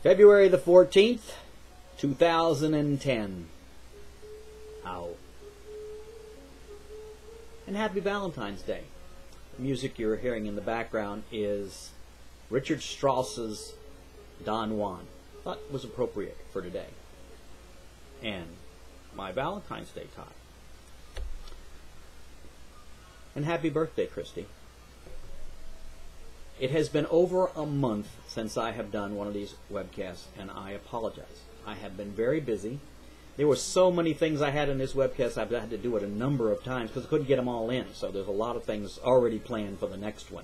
February the 14th, 2010. Ow. And happy Valentine's Day. The music you're hearing in the background is Richard Strauss's Don Juan. Thought it was appropriate for today. And my Valentine's Day tie. And happy birthday, Christy. It has been over a month since I have done one of these webcasts, and I apologize. I have been very busy. There were so many things I had in this webcast, I've had to do it a number of times because I couldn't get them all in. So there's a lot of things already planned for the next one.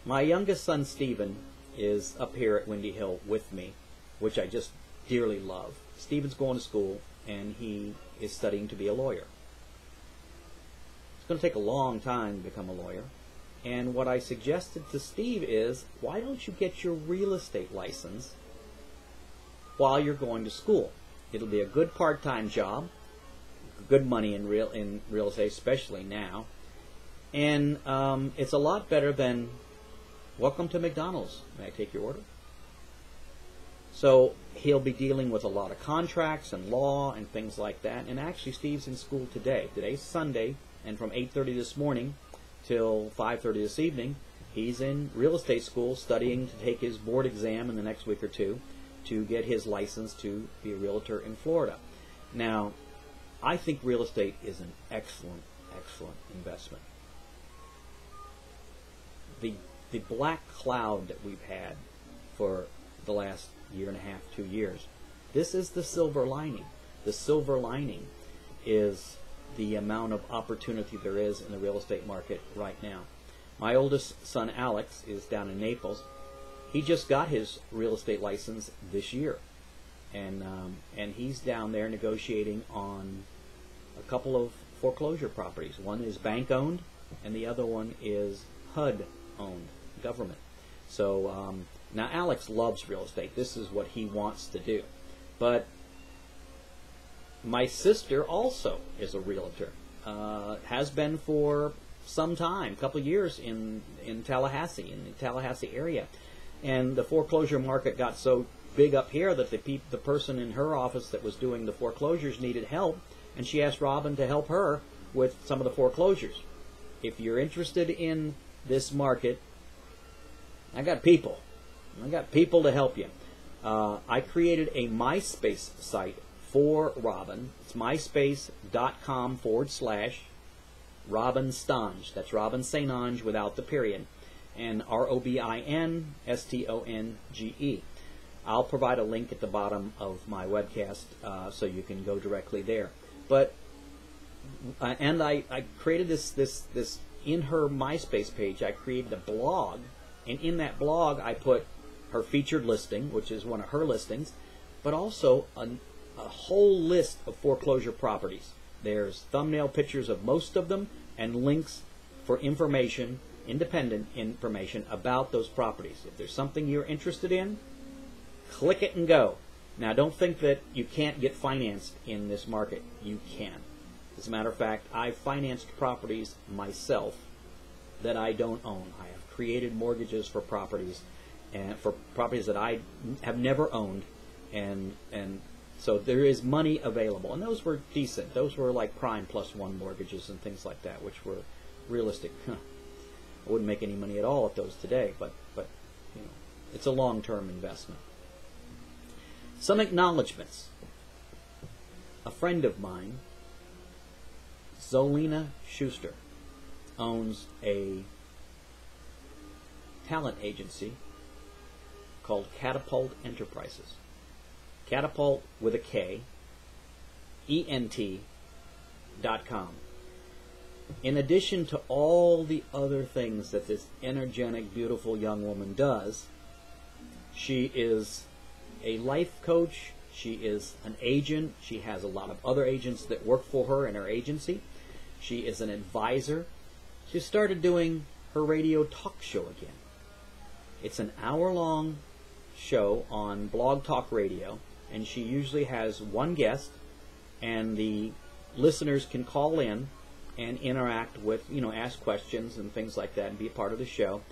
My youngest son, Stephen, is up here at Windy Hill with me, which I just dearly love. Stephen's going to school, and he is studying to be a lawyer. It's going to take a long time to become a lawyer. And what I suggested to Steve is, why don't you get your real estate license while you're going to school? It'll be a good part-time job, good money in real estate, especially now. And it's a lot better than, welcome to McDonald's. May I take your order? So he'll be dealing with a lot of contracts and law and things like that. And actually, Steve's in school today. Today's Sunday, and from 8:30 this morning till 5:30 this evening, he's in real estate school studying to take his board exam in the next week or two to get his license to be a realtor in Florida. Now, I think real estate is an excellent, excellent investment. The black cloud that we've had for the last year and a half, 2 years, this is the silver lining. The silver lining is the amount of opportunity there is in the real estate market right now. My oldest son, Alex, is down in Naples. He just got his real estate license this year, and he's down there negotiating on a couple of foreclosure properties. One is bank-owned, and the other one is HUD-owned, government. So now Alex loves real estate. This is what he wants to do. But my sister also is a realtor, has been for some time, a couple of years in Tallahassee, in the Tallahassee area. And the foreclosure market got so big up here that the person in her office that was doing the foreclosures needed help, and she asked Robin to help her with some of the foreclosures. If you're interested in this market, I got people. I got people to help you. I created a MySpace site for Robin. It's myspace.com/Robin Stonge. That's Robin St. Onge without the period. And ROBINSTONGE. I'll provide a link at the bottom of my webcast so you can go directly there. But and I created this in her MySpace page. I created a blog, and in that blog I put her featured listing, which is one of her listings, but also a whole list of foreclosure properties. There's thumbnail pictures of most of them and links for information, independent information about those properties. If there's something you're interested in, click it and go. Now, don't think that you can't get financed in this market. You can. As a matter of fact, I've financed properties myself that I don't own. I have created mortgages for properties that I have never owned, and so there is money available, and those were decent. Those were like prime +1 mortgages and things like that, which were realistic. I wouldn't make any money at all at those today, but you know, it's a long-term investment. Some acknowledgements. A friend of mine, ZoeLena Schuster, owns a talent agency called Katapult Enterprises. Katapult with a K, ENT.com. In addition to all the other things that this energetic, beautiful young woman does, she is a life coach, she is an agent, she has a lot of other agents that work for her in her agency, she is an advisor. She started doing her radio talk show again. It's an hour-long show on Blog Talk Radio, and she usually has one guest, and the listeners can call in and interact with, ask questions and things like that and be a part of the show.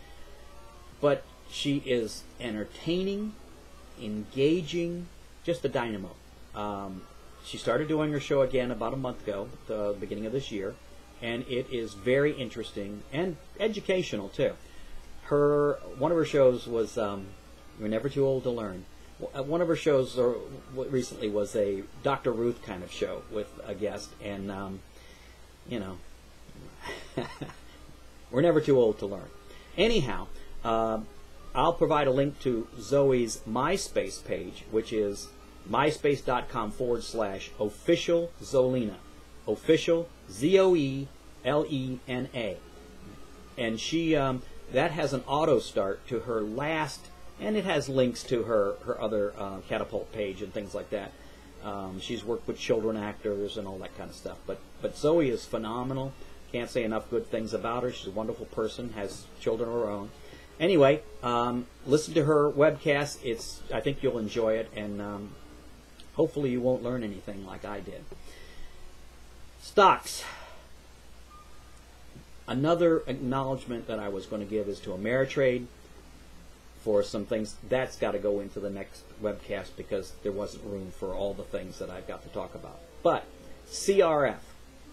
But She is entertaining, engaging, just a dynamo. She started doing her show again about a month ago, at the beginning of this year, and it is very interesting and educational too. One of her shows was You're Never Too Old to Learn. One of her shows recently was a Dr. Ruth kind of show with a guest, and you know, we're never too old to learn. Anyhow, I'll provide a link to Zoe's MySpace page, which is myspace.com/official ZoeLena. Official, ZoeLena. And she, that has an auto start to her last, and it has links to her other Katapult page and things like that. She's worked with children actors and all that kind of stuff. But Zoe is phenomenal. Can't say enough good things about her. She's a wonderful person, has children of her own. Anyway, listen to her webcast. I think you'll enjoy it, and hopefully you won't learn anything like I did. Stocks. Another acknowledgement that I was going to give is to Ameritrade for some things. That's got to go into the next webcast because there wasn't room for all the things that I've got to talk about. But CRF.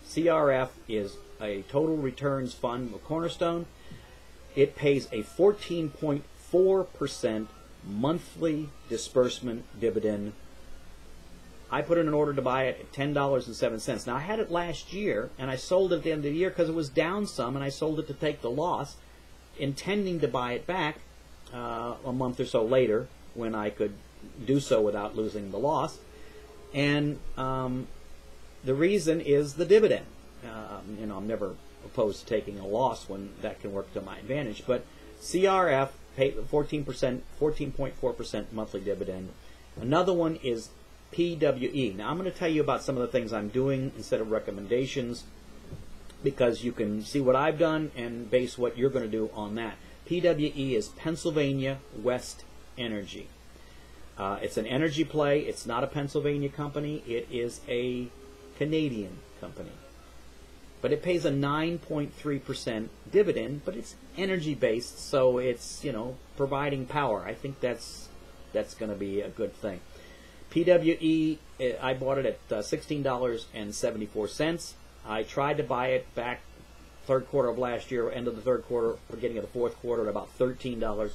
CRF is a total returns fund, a cornerstone. It pays a 14.4% monthly disbursement dividend. I put in an order to buy it at $10.07. Now, I had it last year, and I sold it at the end of the year because it was down some, and I sold it to take the loss, intending to buy it back a month or so later when I could do so without losing the loss. And the reason is the dividend. You know, I'm never opposed to taking a loss when that can work to my advantage. But CRF paid 14.4% monthly dividend. Another one is PWE. Now, I'm going to tell you about some of the things I'm doing instead of recommendations because you can see what I've done and base what you're going to do on that. PWE is Pennsylvania West Energy. It's an energy play. It's not a Pennsylvania company. It is a Canadian company. But it pays a 9.3% dividend, but it's energy-based, so it's, you know, providing power. I think that's going to be a good thing. PWE, I bought it at $16.74. I tried to buy it back third quarter of last year, end of the third quarter, beginning of the fourth quarter at about $13.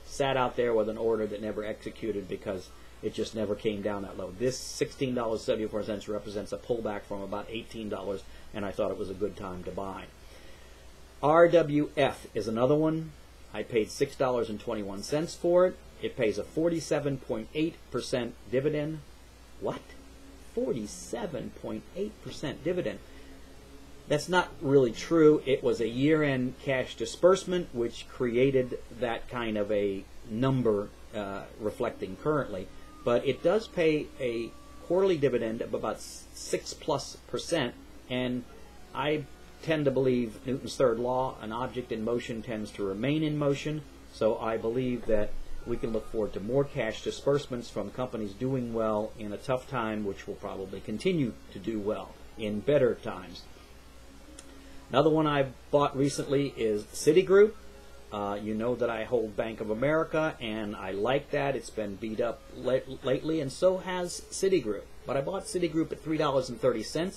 Sat out there with an order that never executed because it just never came down that low. This $16.74 represents a pullback from about $18, and I thought it was a good time to buy. RWF is another one. I paid $6.21 for it. It pays a 47.8% dividend. What? 47.8% dividend. That's not really true. It was a year-end cash disbursement, which created that kind of a number reflecting currently. But it does pay a quarterly dividend of about 6+%, and I tend to believe Newton's third law, an object in motion tends to remain in motion, so I believe that we can look forward to more cash disbursements from companies doing well in a tough time, which will probably continue to do well in better times. Another one I bought recently is Citigroup. You know that I hold Bank of America, and I like that. It's been beat up lately, and so has Citigroup. But I bought Citigroup at $3.30. I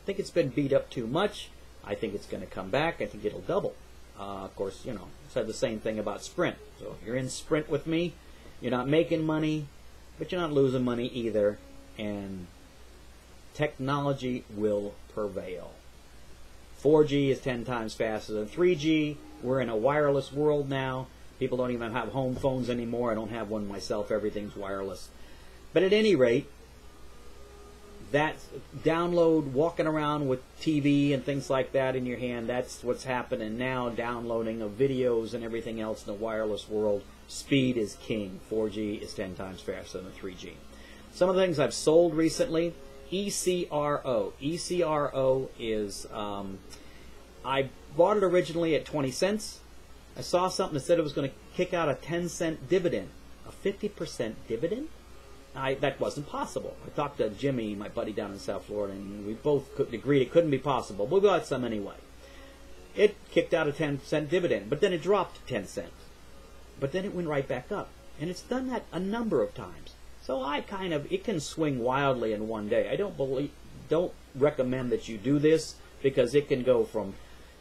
think it's been beat up too much. I think it's going to come back. I think it'll double. Of course, you know, said the same thing about Sprint. So if you're in Sprint with me, you're not making money, but you're not losing money either, and technology will prevail. 4G is 10 times faster than 3G. We're in a wireless world now. People don't even have home phones anymore. I don't have one myself. Everything's wireless. But at any rate, that download, walking around with TV and things like that in your hand, that's what's happening now, downloading of videos and everything else in the wireless world. Speed is king. 4G is 10 times faster than 3G. Some of the things I've sold recently, ECRO. ECRO is, I bought it originally at 20 cents. I saw something that said it was going to kick out a 10-cent dividend. A 50% dividend? That wasn't possible. I talked to Jimmy, my buddy down in South Florida, and we both agreed it couldn't be possible. But we got some anyway. It kicked out a 10-cent dividend, but then it dropped to 10 cents. but then it went right back up. And it's done that a number of times. So it can swing wildly in one day. I don't recommend that you do this, because it can go from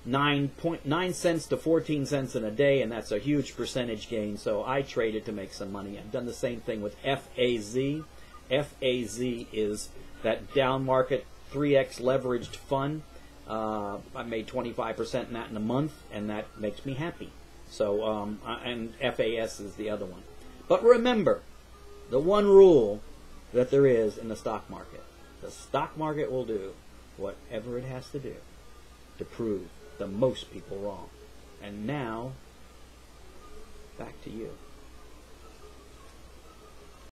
9.9 cents to 14 cents in a day, and that's a huge percentage gain. So I trade it to make some money. I've done the same thing with FAZ. FAZ is that down market 3x leveraged fund. I made 25% in that in a month, and that makes me happy. So, and FAS is the other one. But remember, the one rule that there is in the stock market: the stock market will do whatever it has to do to prove the most people wrong. And now, back to you.